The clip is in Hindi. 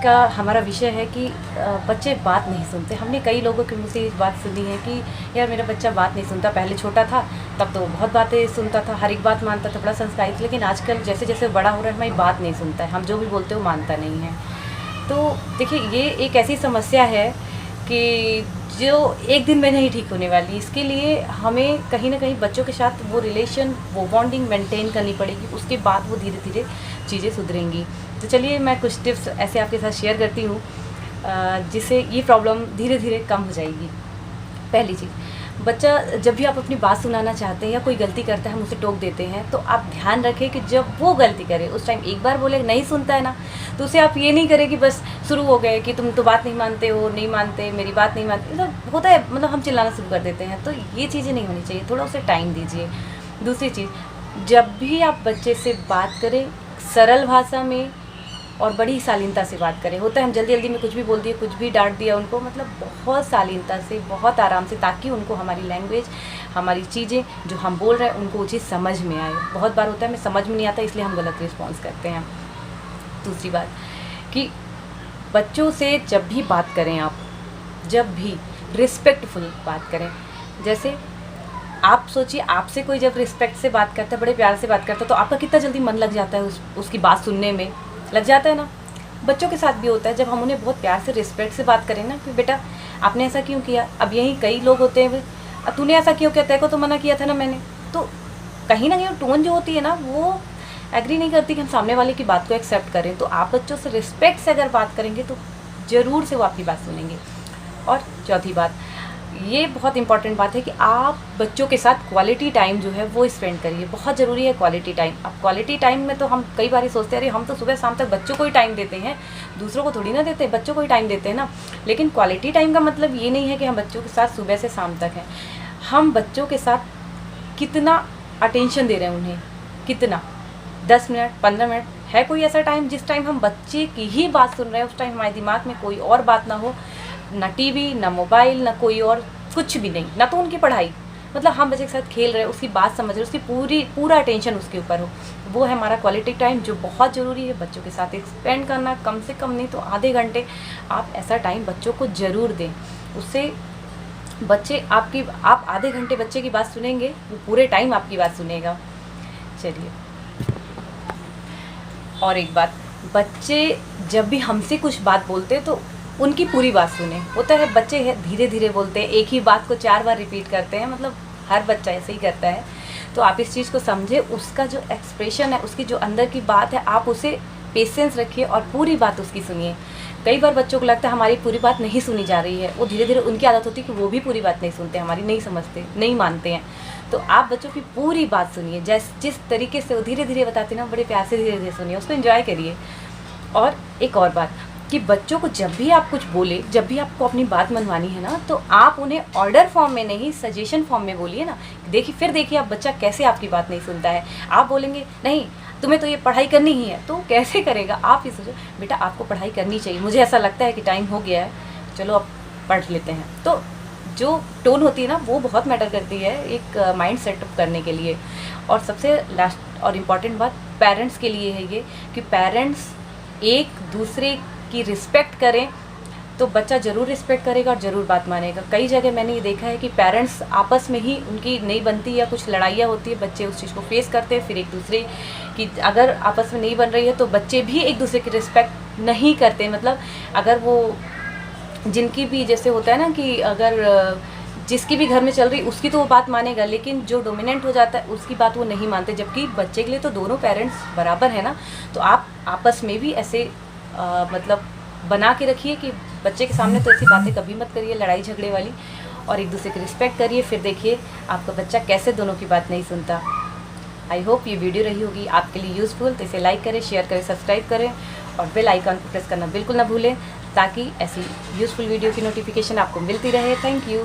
का हमारा विषय है कि बच्चे बात नहीं सुनते। हमने कई लोगों के मुँह से इस बात सुनी है कि यार मेरा बच्चा बात नहीं सुनता। पहले छोटा था तब तो बहुत बातें सुनता था, हर एक बात मानता था, बड़ा संस्कारित था, लेकिन आजकल जैसे जैसे बड़ा हो रहा है हमारी बात नहीं सुनता है, हम जो भी बोलते हैं वो मानता नहीं है। तो देखिए ये एक ऐसी समस्या है कि जो एक दिन में नहीं ठीक होने वाली। इसके लिए हमें कहीं ना कहीं बच्चों के साथ वो रिलेशन, वो बॉन्डिंग मेंटेन करनी पड़ेगी, उसके बाद वो धीरे धीरे चीज़ें सुधरेंगी। तो चलिए मैं कुछ टिप्स ऐसे आपके साथ शेयर करती हूँ जिससे ये प्रॉब्लम धीरे धीरे कम हो जाएगी। पहली चीज़, बच्चा जब भी आप अपनी बात सुनाना चाहते हैं या कोई गलती करता है हम उसे टोक देते हैं, तो आप ध्यान रखें कि जब वो गलती करे उस टाइम एक बार बोले नहीं सुनता है ना, तो उसे आप ये नहीं करें कि बस शुरू हो गए कि तुम तो बात नहीं मानते हो, नहीं मानते, मेरी बात नहीं मानते, मतलब होता है, मतलब हम चिल्लाना शुरू कर देते हैं। तो ये चीज़ें नहीं होनी चाहिए, थोड़ा उसे टाइम दीजिए। दूसरी चीज़, जब भी आप बच्चे से बात करें सरल भाषा में और बड़ी शालीनता से बात करें। होता है हम जल्दी जल्दी में कुछ भी बोल दिए, कुछ भी डांट दिया उनको, मतलब बहुत शालीनता से, बहुत आराम से, ताकि उनको हमारी लैंग्वेज, हमारी चीज़ें जो हम बोल रहे हैं उनको वो चीज़ समझ में आए। बहुत बार होता है हमें समझ में नहीं आता, इसलिए हम गलत रिस्पॉन्स करते हैं। दूसरी बात कि बच्चों से जब भी बात करें आप, जब भी रिस्पेक्टफुल बात करें। जैसे आप सोचिए, आपसे कोई जब रिस्पेक्ट से बात करता है, बड़े प्यार से बात करता है, तो आपका कितना जल्दी मन लग जाता है उसकी बात सुनने में, लग जाता है ना। बच्चों के साथ भी होता है, जब हम उन्हें बहुत प्यार से रिस्पेक्ट से बात करें ना कि बेटा आपने ऐसा क्यों किया। अब यही कई लोग होते हैं, तूने ऐसा क्यों किया, तेरे को तो मना किया था ना मैंने। तो कहीं ना कहीं टोन जो होती है ना वो एग्री नहीं करती कि हम सामने वाले की बात को एक्सेप्ट करें। तो आप बच्चों से रिस्पेक्ट से अगर बात करेंगे तो ज़रूर से वो आपकी बात सुनेंगे। और चौथी बात, ये बहुत इंपॉर्टेंट बात है कि आप बच्चों के साथ क्वालिटी टाइम जो है वो स्पेंड करिए। बहुत ज़रूरी है क्वालिटी टाइम। अब क्वालिटी टाइम में तो हम कई बार सोचते हैं अरे हम तो सुबह शाम तक बच्चों को ही टाइम देते हैं, दूसरों को थोड़ी ना देते, बच्चों को ही टाइम देते हैं ना। लेकिन क्वालिटी टाइम का मतलब ये नहीं है कि हम बच्चों के साथ सुबह से शाम तक हैं। हम बच्चों के साथ कितना अटेंशन दे रहे हैं उन्हें, कितना, 10 मिनट, 15 मिनट, है कोई ऐसा टाइम जिस टाइम हम बच्चे की ही बात सुन रहे हैं, उस टाइम हमारे दिमाग में कोई और बात ना हो, ना टीवी, ना मोबाइल, ना कोई और कुछ भी नहीं, ना तो उनकी पढ़ाई, मतलब हम बच्चे के साथ खेल रहे हैं, उसकी बात समझ रहे हैं, उसकी पूरा अटेंशन उसके ऊपर हो। वो है हमारा क्वालिटी टाइम जो बहुत ज़रूरी है बच्चों के साथ स्पेंड करना। कम से कम नहीं तो आधे घंटे आप ऐसा टाइम बच्चों को ज़रूर दें। उससे बच्चे आप आधे घंटे बच्चे की बात सुनेंगे, वो पूरे टाइम आपकी बात सुनेगा। चलिए, और एक बात, बच्चे जब भी हमसे कुछ बात बोलते हैं तो उनकी पूरी बात सुने। होता है बच्चे है धीरे धीरे बोलते हैं, एक ही बात को 4 बार रिपीट करते हैं, मतलब हर बच्चा ऐसे ही करता है। तो आप इस चीज़ को समझे, उसका जो एक्सप्रेशन है, उसकी जो अंदर की बात है, आप उसे पेशेंस रखिए और पूरी बात उसकी सुनिए। कई बार बच्चों को लगता है हमारी पूरी बात नहीं सुनी जा रही है, वो धीरे धीरे उनकी आदत होती है कि वो भी पूरी बात नहीं सुनते, हमारी नहीं समझते, नहीं मानते हैं। तो आप बच्चों की पूरी बात सुनिए, जिस तरीके से वो धीरे धीरे बताते हैं ना, बड़े प्यार से धीरे धीरे सुनिए, उसको एंजॉय करिए। और एक और बात कि बच्चों को जब भी आप कुछ बोले, जब भी आपको अपनी बात मनवानी है ना, तो आप उन्हें ऑर्डर फॉर्म में नहीं, सजेशन फॉर्म में बोलिए ना। देखिए आप बच्चा कैसे आपकी बात नहीं सुनता है। आप बोलेंगे नहीं तुम्हें तो ये पढ़ाई करनी ही है, तो कैसे करेगा। आप ही सोचो बेटा आपको पढ़ाई करनी चाहिए, मुझे ऐसा लगता है कि टाइम हो गया है, चलो अब पढ़ लेते हैं। तो जो टोन होती है ना वो बहुत मैटर करती है एक माइंड सेटअप करने के लिए। और सबसे लास्ट और इम्पॉर्टेंट बात पेरेंट्स के लिए है ये कि पेरेंट्स एक दूसरे की रिस्पेक्ट करें तो बच्चा ज़रूर रिस्पेक्ट करेगा और ज़रूर बात मानेगा। कई जगह मैंने ये देखा है कि पेरेंट्स आपस में ही उनकी नहीं बनती या कुछ लड़ाइयाँ होती है, बच्चे उस चीज़ को फेस करते हैं, फिर एक दूसरे की अगर आपस में नहीं बन रही है तो बच्चे भी एक दूसरे की रिस्पेक्ट नहीं करते। मतलब अगर वो जिनकी भी जैसे होता है ना कि अगर जिसकी भी घर में चल रही उसकी तो वो बात मानेगा, लेकिन जो डोमिनेंट हो जाता है उसकी बात वो नहीं मानते। जबकि बच्चे के लिए तो दोनों पेरेंट्स बराबर है ना। तो आप आपस में भी ऐसे मतलब बना के रखिए कि बच्चे के सामने तो ऐसी बातें कभी मत करिए लड़ाई झगड़े वाली, और एक दूसरे की रिस्पेक्ट करिए। फिर देखिए आपका बच्चा कैसे दोनों की बात नहीं सुनता। आई होप ये वीडियो रही होगी आपके लिए यूज़फुल। तो इसे लाइक करें, शेयर करें, सब्सक्राइब करें और बेल आइकन को प्रेस करना बिल्कुल ना भूलें, ताकि ऐसी यूज़फुल वीडियो की नोटिफिकेशन आपको मिलती रहे। Thank you.